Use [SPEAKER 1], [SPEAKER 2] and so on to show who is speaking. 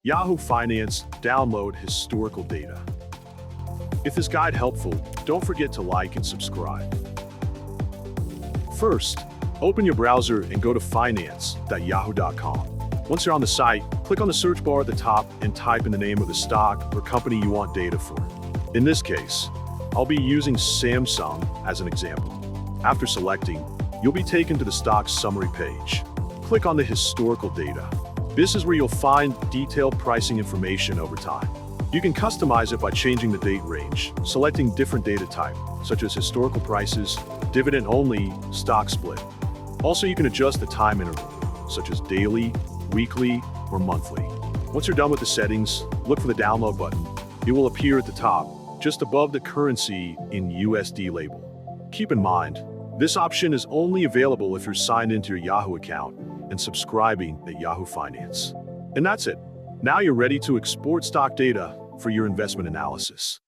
[SPEAKER 1] Yahoo Finance, download historical data. If this guide helpful, don't forget to like and subscribe. First, open your browser and go to finance.yahoo.com. Once you're on the site, click on the search bar at the top and type in the name of the stock or company you want data for. In this case, I'll be using Samsung as an example. After selecting, you'll be taken to the stock summary page. Click on the historical data. This is where you'll find detailed pricing information over time. You can customize it by changing the date range, selecting different data type, such as historical prices, dividend only, stock split. Also, you can adjust the time interval, such as daily, weekly, or monthly. Once you're done with the settings, look for the download button. It will appear at the top, just above the currency in USD label. Keep in mind, this option is only available if you're signed into your Yahoo account and subscribing at Yahoo Finance. And that's it. Now you're ready to export stock data for your investment analysis.